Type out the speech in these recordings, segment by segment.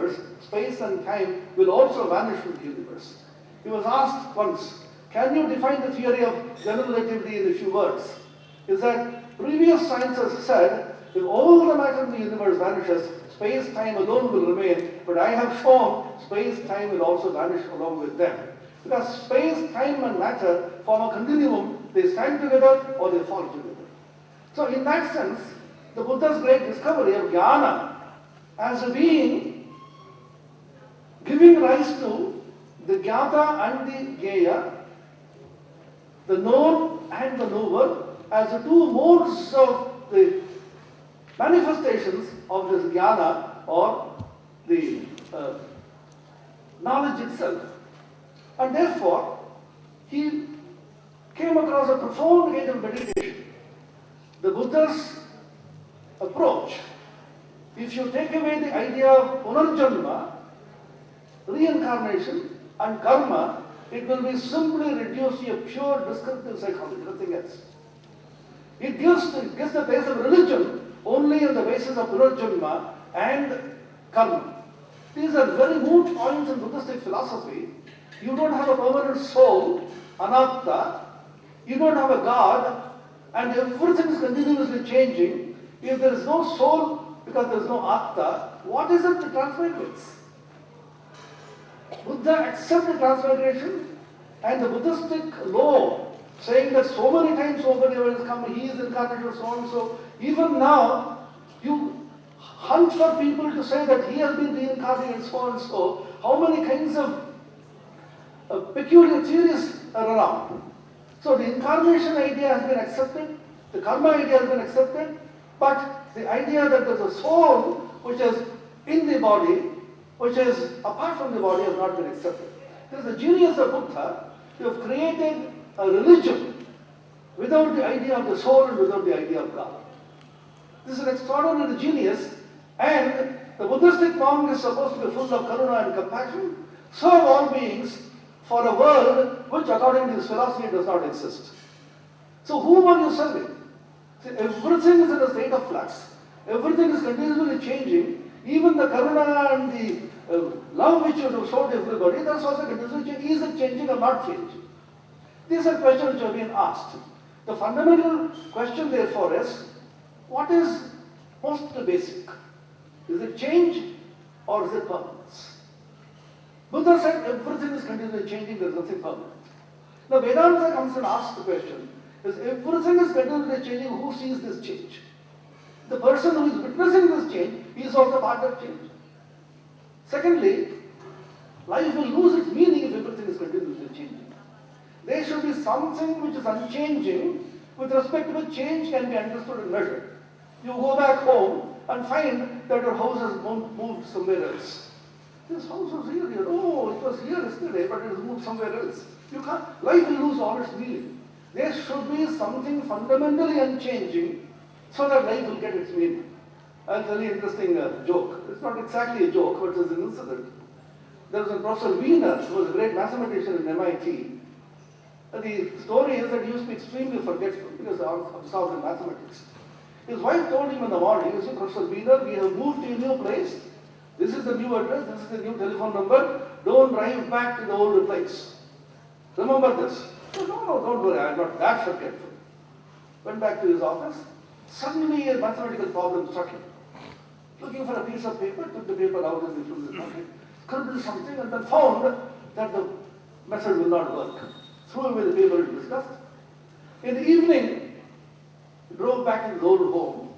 universe, space and time will also vanish from the universe. He was asked once, can you define the theory of general relativity in a few words? He said, previous sciences said, if all the matter in the universe vanishes, space-time alone will remain, but I have shown space-time will also vanish along with them. Because space, time and matter form a continuum, they stand together or they fall together. So in that sense, the Buddha's great discovery of jnana as a being giving rise to the jnata and the jnaya, the known and the knower, as the two modes of the manifestations of this jnana or the knowledge itself. And therefore, he came across a profound age of meditation. The Buddha's approach, if you take away the idea of punarjanma, reincarnation and karma, it will be simply reduced to a pure descriptive psychology, nothing else. It gives the base of religion only on the basis of punarjanma and karma. These are very moot points in Buddhistic philosophy. You don't have a permanent soul, anatta, you don't have a God, and everything is continuously changing. If there is no soul, because there is no atta, what is it that transmigrates? Buddha accepted transmigration, and the Buddhistic law saying that so many times so many has come, he is incarnated, so and so. Even now, you hunt for people to say that he has been reincarnated, so and so. How many kinds of peculiar theories are around? So the incarnation idea has been accepted, the karma idea has been accepted, but the idea that there is a soul which is in the body, which is apart from the body, has not been accepted. This is the genius of Buddha. You have created a religion without the idea of the soul and without the idea of God. This is an extraordinary genius, and the Buddhistic monk is supposed to be full of karuna and compassion, serve all beings for a world which, according to his philosophy, does not exist. So whom are you serving? See, everything is in a state of flux. Everything is continually changing. Even the karuna and the love which you have showed everybody, that's also continuously changing. Is it changing or not changing? These are questions which have been asked. The fundamental question, therefore, is what is most basic? Is it change or is it permanence? Buddha said everything is continually changing, there is nothing permanent. Now Vedanta comes and asks the question, is everything is continually changing, who sees this change? The person who is witnessing this change, he is also part of change. Secondly, life will lose its meaning if everything is continuously changing. There should be something which is unchanging, with respect to which change can be understood and measured. You go back home and find that your house has moved somewhere else. This house was here. Oh, it was here yesterday, but it has moved somewhere else. You can't. Life will lose all its meaning. There should be something fundamentally unchanging so that life will get its meaning. I'll tell you an interesting joke. It's not exactly a joke, but it's an incident. There was a Professor Wiener, who was a great mathematician in MIT. The story is that he used to be extremely forgetful because of absorbed in mathematics. His wife told him in the morning, you see, Professor Wiener, we have moved to a new place. This is the new address, this is the new telephone number. Don't drive back to the old place. Remember this. He said, no, don't worry, I'm not that forgetful. Went back to his office. Suddenly a mathematical problem struck him. Looking for a piece of paper, took the paper out and from his pocket, scribbled something and then found that the method will not work. Threw away the paper in disgust. In the evening, he drove back to his old home,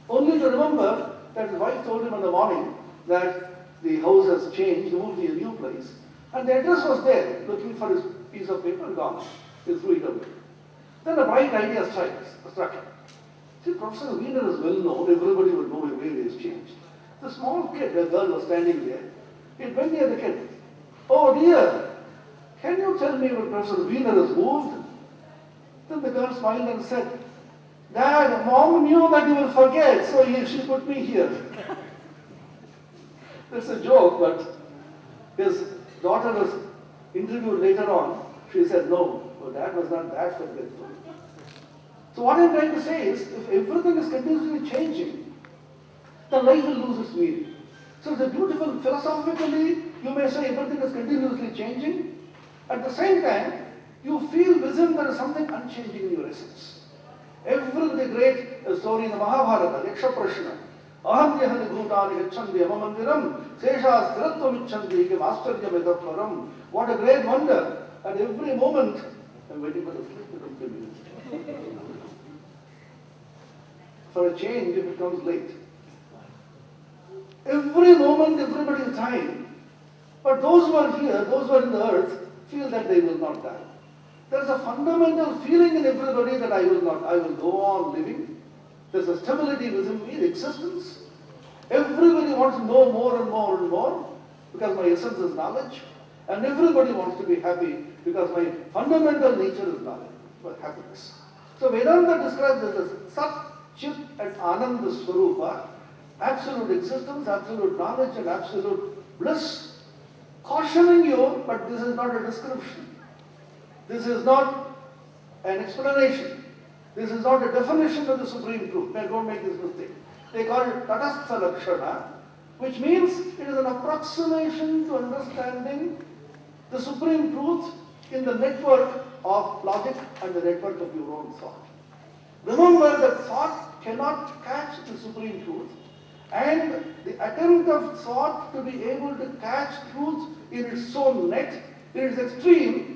only to remember that his wife told him in the morning that the house has changed, he moved to a new place, and the address was there, looking for his piece of paper, gone. He threw it away. Then a bright idea struck him. See, Professor Wiener is well known, everybody would know where he has changed. The small kid, a girl was standing there. He went near the kid. Oh dear, can you tell me when Professor Wiener has moved? Then the girl smiled and said, Dad, Mom knew that you will forget, so she put me here. It's a joke, but his daughter was interviewed later on. She said, no, Dad was not that forgetful. So what I'm trying to say is, if everything is continuously changing, then life will lose its meaning. So it's a beautiful, philosophically, you may say everything is continuously changing. At the same time, you feel within there is something unchanging in your essence. Every the great story in the Mahabharata, Yaksha Prashna, Aham Yahani Bhutani Gacchandi Amamandiram, Sesha Stiratvam Ichchandi Masterya Vedaparam. What a great wonder. At every moment, I'm waiting for the flip to continue. For a change, if it comes late. Every moment, everybody is dying. But those who are here, those who are in the earth, feel that they will not die. There is a fundamental feeling in everybody that I will go on living. There's a stability within me, the existence. Everybody wants to know more and more and more because my essence is knowledge. And everybody wants to be happy because my fundamental nature is knowledge, happiness. So Vedanta describes this as Sat, Chit and Ananda Swarupa, absolute existence, absolute knowledge and absolute bliss, cautioning you, but this is not a description. This is not an explanation. This is not a definition of the supreme truth. Now, don't make this mistake. They call it Tatastha Lakshana, which means it is an approximation to understanding the supreme truth in the network of logic and the network of your own thought. Remember that thought cannot catch the supreme truth, and the attempt of thought to be able to catch truth in its own net, in its extreme,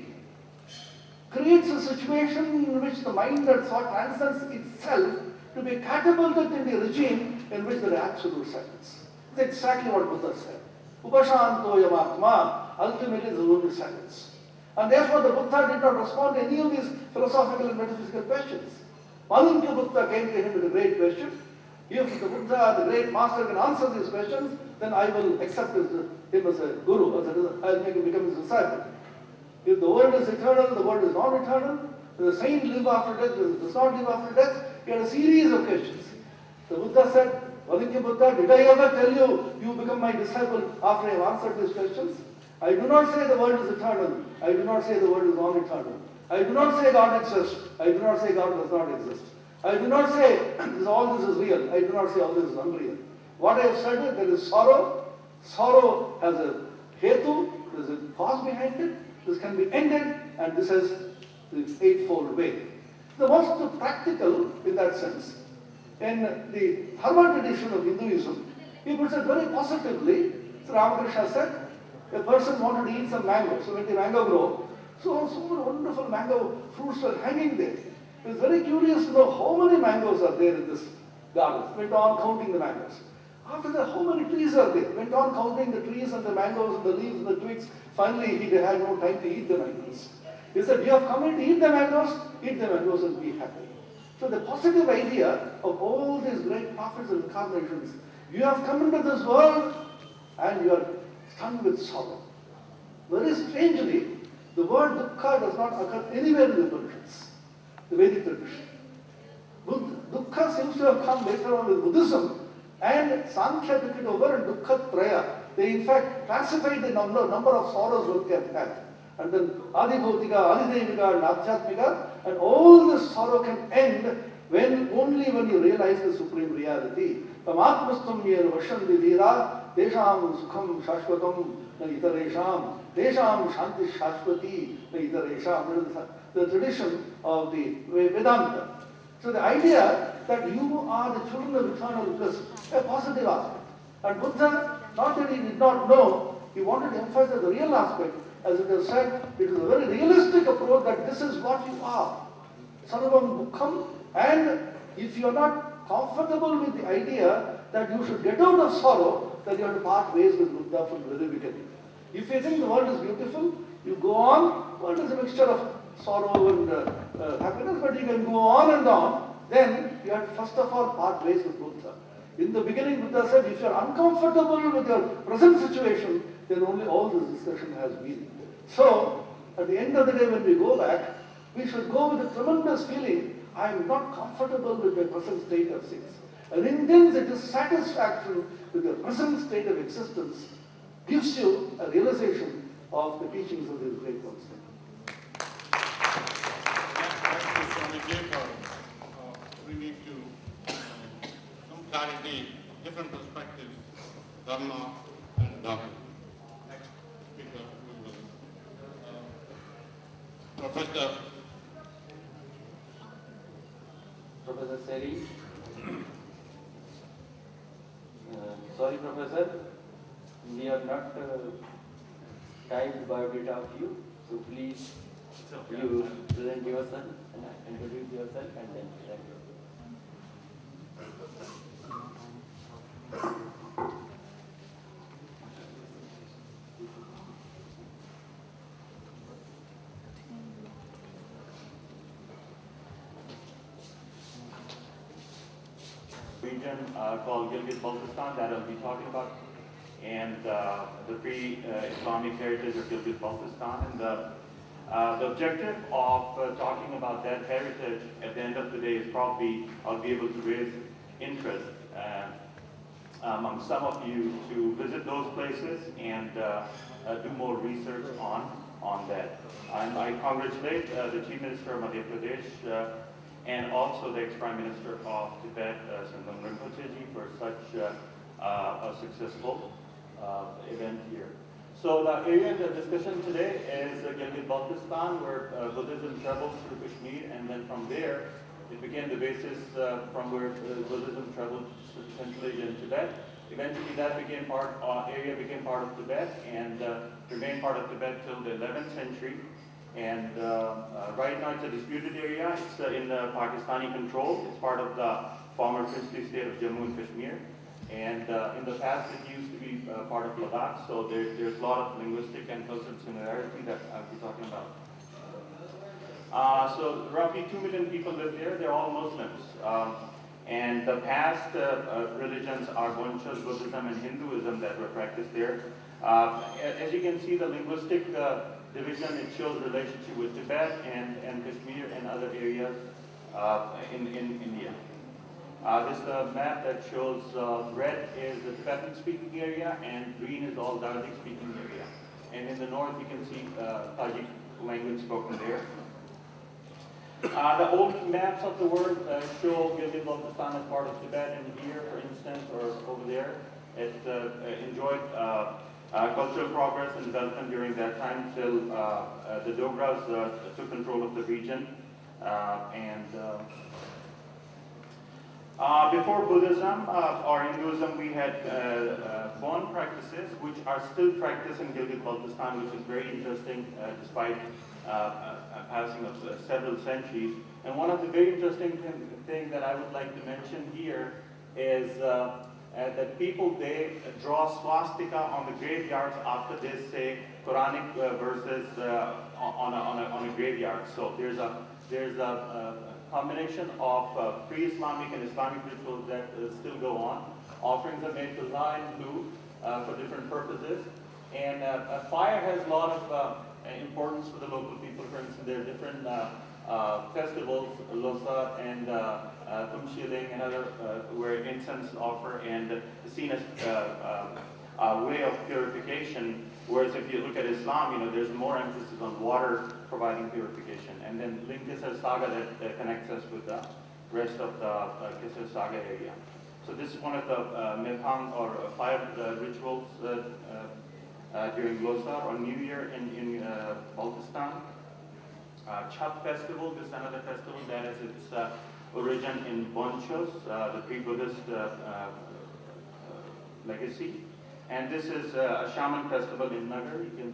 creates a situation in which the mind and thought transcends itself to be catapulted in the regime in which there is absolute silence. That's exactly what Buddha said. Upashanto yamatma, ultimately there is only silence. And therefore the Buddha did not respond to any of these philosophical and metaphysical questions. Manindra Buddha came to him with a great question. If the Buddha, the great master, can answer these questions, then I will accept him as a guru, I will make him become his disciple. If the world is eternal, the world is non-eternal, does the saint live after death, does not live after death, he had a series of questions. The Buddha said, Valikya Buddha, did I ever tell you, you become my disciple after I have answered these questions? I do not say the world is eternal. I do not say the world is non-eternal. I do not say God exists. I do not say God does not exist. I do not say all this is real. I do not say all this is unreal. What I have said is there is sorrow. Sorrow has a hetu, there is a cause behind it. This can be ended, and this is the eightfold way. The most practical in that sense, in the Dharma tradition of Hinduism, he puts it very positively. So Ramakrishna said, a person wanted to eat some mango, so went to mango grove. So many wonderful mango fruits were hanging there. He was very curious to know how many mangoes are there in this garden. Went on counting the mangoes. After that, how many trees are there? Went on counting the trees and the mangoes and the leaves and the twigs. Finally, he had no time to eat the mangoes. He said, you have come in to eat the mangoes and be happy. So the positive idea of all these great prophets and incarnations, you have come into this world and you are stung with sorrow. Very strangely, the word dukkha does not occur anywhere in the Upanishads, the Vedic tradition. Dukkha seems to have come later on with Buddhism, and Sankhya took it over, and Dukkha Traya. They in fact classified the number of sorrows one can have. And then Adibhautika, Adidevika, and Adhyatmika, and all this sorrow can end only when you realize the supreme reality. Tamatmastam yer vashanti dhira, desham sukham shashvatam na itaresham, desham shanti shashvati na itaresham. The tradition of the Vedanta. So the idea that you are the children of eternal bliss, a positive aspect. And Buddha, not that he did not know, he wanted to emphasize the real aspect. As it is said, it is a very realistic approach that this is what you are. Sarvam Dukkham. And if you are not comfortable with the idea that you should get out of sorrow, then you have to part ways with Buddha from the very beginning. If you think the world is beautiful, you go on. The world is a mixture of sorrow and happiness, but you can go on and on. Then you have to first of all part ways with Buddha. In the beginning, Buddha said, if you are uncomfortable with your present situation, then only all this discussion has meaning. So, at the end of the day, when we go back, we should go with a tremendous feeling, I am not comfortable with my present state of things. An intense dissatisfaction with your present state of existence gives you a realization of the teachings of these great ones. Thank you, Swamiji, for bringing to some clarity different perspectives Dhamma and Dhamma. Next speaker will Professor Seri. Sorry, Professor, we have not typed biodata of you, so please you present yourself and introduce yourself and then present yourself. Region called Gilgit-Baltistan that I'll be talking about, and the pre-Islamic heritage of Gilgit-Baltistan. And the objective of talking about that heritage at the end of the day is probably I'll be able to raise interest among some of you to visit those places and do more research on that. And I congratulate the Chief Minister of Madhya Pradesh and also the ex-Prime Minister of Tibet, Sramana and Bhikku, for such a successful event here. So the area of discussion today is Gilgit-Baltistan, where Buddhism traveled through Kashmir, and then from there it became the basis from where Buddhism traveled centrally in Tibet. Eventually that became area became part of Tibet and remained part of Tibet till the 11th century. And right now it's a disputed area. It's in Pakistani control. It's part of the former princely state of Jammu and Kashmir. And in the past it used to be part of Ladakh, so there's a lot of linguistic and cultural similarity that I'll be talking about. So roughly 2 million people live there. They're all Muslims. And the past religions are Bonchas, Buddhism, and Hinduism that were practiced there. As you can see, the linguistic division, it shows relationship with Tibet and Kashmir and other areas in India. This is a map that shows red is the Tibetan speaking area and green is all Dardic speaking area. And in the north you can see Tajik language spoken there. The old maps of the world show Gilgit-Baltistan as part of Tibet, and here, for instance, or over there, it enjoyed cultural progress and development during that time till the Dogras took control of the region. Before Buddhism or Hinduism, we had Bon practices which are still practiced in Gilgit-Baltistan, which is very interesting despite passing of several centuries. And one of the very interesting things that I would like to mention here is that people, they draw swastika on the graveyards after they say Quranic verses on a graveyard. So there's a combination of pre-Islamic and Islamic rituals that still go on. Offerings are made to La and Lu for different purposes. And fire has a lot of importance for the local people. For instance, there are different festivals, Losa and Tumshiling and other, where incense offer and seen as a way of purification. Whereas if you look at Islam, there's more emphasis on water providing purification. And then Linkisar Saga that connects us with the rest of the Kisar Saga area. So this is one of the Methang or fire rituals during Losar or New Year in Baltistan. Chhat festival, this is another festival that has its origin in Bonchos, the pre-Buddhist legacy. And this is a shaman festival in Nagar. You can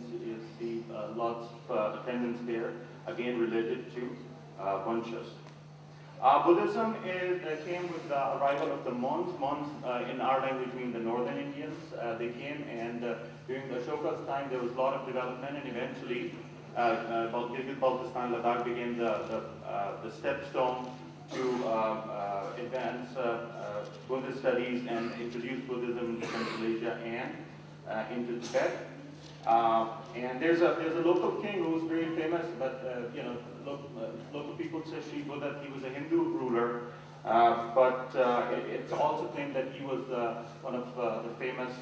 see lots of attendance there, again related to Bonchos. Buddhism came with the arrival of the Mons. Mons, in our language, mean the northern Indians. They came, and during Ashoka's time, there was a lot of development, and eventually, Gilgit-Baltistan, Ladakh became the stepstone to advance Buddhist studies and introduce Buddhism into Central Asia and into Tibet. And there's a local king who's very famous, but local people say Sri Buddha, he was a Hindu ruler, but it's also claimed that he was one of the famous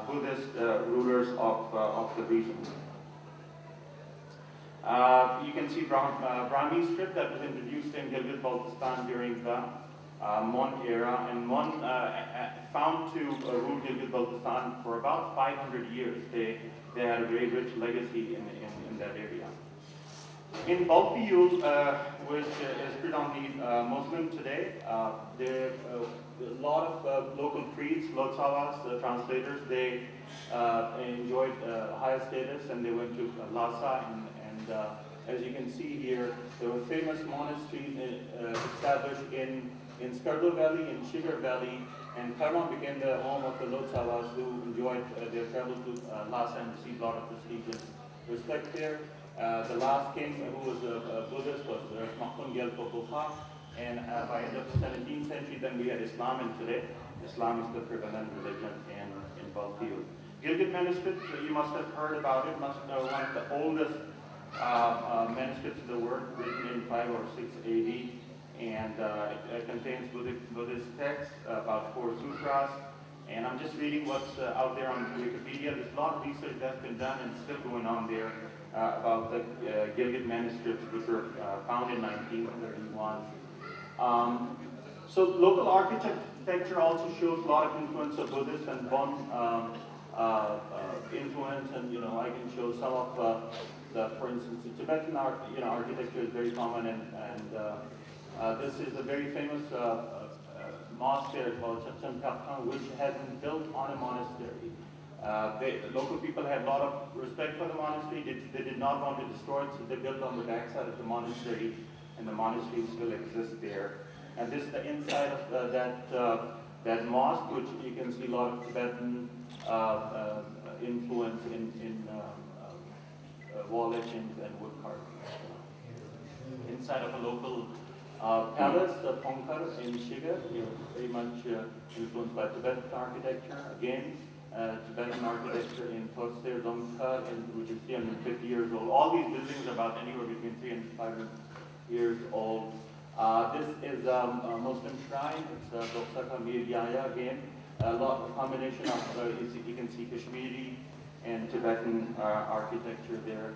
Buddhist rulers of the region. You can see Brahmi script that was introduced in Gilgit-Baltistan during the Mon era, and Mon found to rule Gilgit-Baltistan for about 500 years. They had a very rich legacy in that area. In Bhopal, which is predominantly Muslim today, there are a lot of local priests, Lotsawas, translators. They enjoyed higher status, and they went to Lhasa, and as you can see here, there were famous monasteries established in Skardu Valley, in Shigar Valley, and Karma became the home of the Lotsawas, who enjoyed their travel to Lhasa and received a lot of prestigious respect there. The last king who was a Buddhist was Makun Gyalpo Bhopal, and by the end of the 17th century, then we had Islam, and today Islam is the prevalent religion in Bhopal. Gilgit manuscript, you must have heard about it, one of the oldest manuscripts of the world, written in 5 or 6 AD, and it contains Buddhist texts, about 4 sutras, and I'm just reading what's out there on Wikipedia. There's a lot of research that's been done and still going on there about the Gilgit manuscripts, which were found in 1931. So local architecture also shows a lot of influence of Buddhist and Bon influence, and I can show some of for instance, the Tibetan architecture is very common, and this is a very famous mosque there called Chacham Kaphan, which has been built on a monastery. The local people had a lot of respect for the monastery. They did not want to destroy it, so they built on the backside of the monastery, and the monastery still exists there. And this is the inside of that mosque, which you can see a lot of Tibetan influence in wall etchings and wood carving. Inside of a local palace, Pongkar in Shiga, very much influenced by Tibetan architecture. Again, Tibetan architecture in Toster, Longkar, which is 350 years old. All these buildings are about anywhere between 300 and 500 years old. This is a Muslim shrine. It's Doksaka Miryaya again. A lot of combination of, you can see Kashmiri and Tibetan architecture there.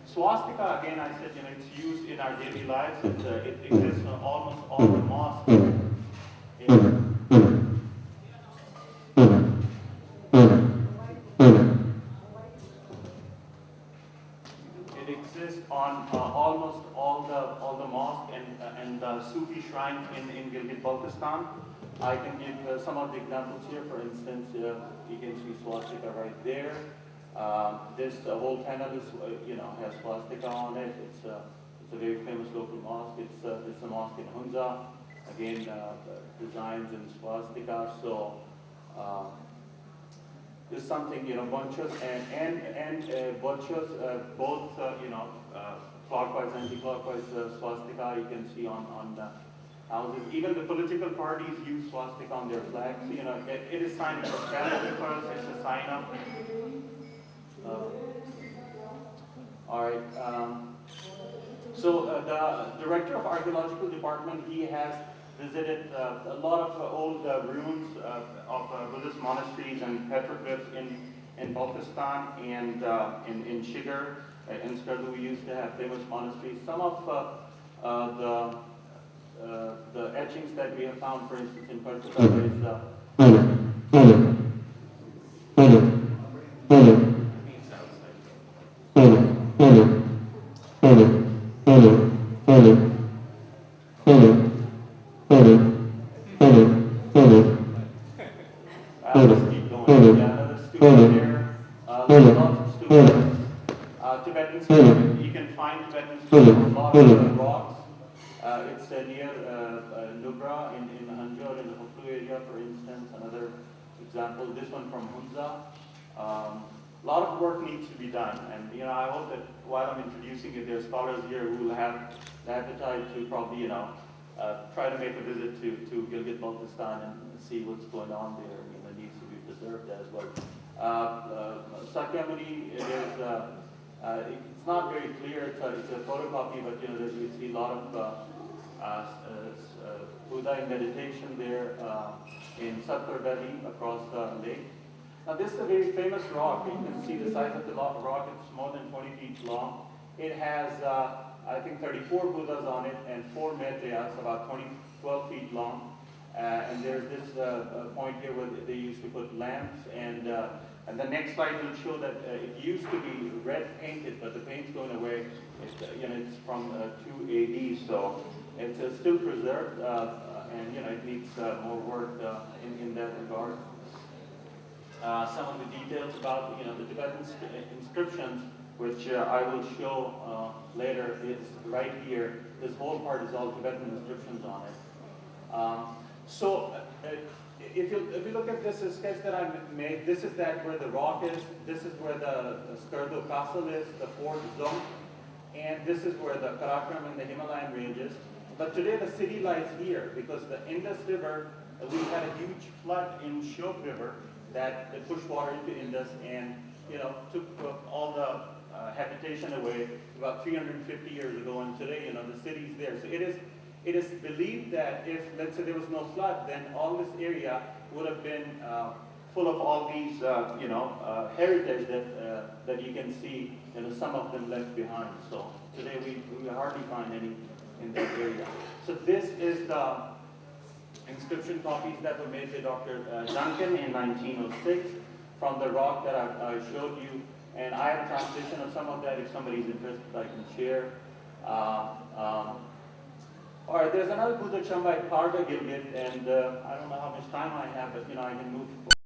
Swastika, again, I said, it's used in our daily lives. It exists in almost all the mosques. It exists on almost all the mosques and Sufi shrines in Gilgit-Baltistan. I can give some of the examples here. For instance, you can see swastika right there. This whole panel is, has swastika on it. It's a very famous local mosque. It's a mosque in Hunza. Again, designs in swastika. So this is something, bunches and bunches, both, clockwise, anti-clockwise swastika you can see on the houses. Even the political parties use swastika on their flags. It is sign of prosperity for us. It's a sign of. All right. So the director of archaeological department, he has visited a lot of old ruins of Buddhist monasteries and petroglyphs in Baltistan and in Shigar. In Skardu, we used to have famous monasteries. Some of the etchings that we have found, for instance, in Pravrtti let's keep going. Another stupa there. Lots of stupas. Tibetan stupa. You can find Tibetan stupas, lots of rocks. It's near Nubra in Hanjor in the Bhopal area, for instance. Another example. This one from Hunza. A lot of work needs to be done, and I hope that while I'm introducing it, there are scholars here who will have the appetite to probably try to make a visit to Gilgit-Baltistan and see what's going on there. It needs to be preserved as well. Sakyamuni, it's not very clear. It's a photocopy, but you see a lot of Buddha in meditation there in Satpur Valley across the lake. Now this is a very famous rock. You can see the size of the rock. It's more than 20 feet long. It has I think 34 Buddhas on it and 4 Maitreyas, about 12 feet long. And there's this point here where they used to put lamps, and the next slide will show that it used to be red painted, but the paint's going away. It's from 2 AD, so it's still preserved, and it needs more work in that regard. Some of the details about the Tibetan inscriptions, which I will show later, is right here. This whole part is all Tibetan inscriptions on it. If you look at this sketch that I made, this is where the rock is, this is where the Skardo Castle is, the Fort Zone, and this is where the Karakoram and the Himalayan ranges. But today the city lies here because the Indus River, we had a huge flood in Shok River that pushed water into Indus and took all the habitation away about 350 years ago, and today the city's there. So it is believed that if, let's say, there was no flood, then all this area would have been full of all these, heritage that you can see, some of them left behind. So today we hardly find any in that area. So this is the inscription copies that were made by Dr. Duncan in 1906 from the rock that I showed you. And I have a translation of some of that. If somebody's interested, I can share. All right, there's another Buddha Chambai Parda Gilgit, and I don't know how much time I have, but I can move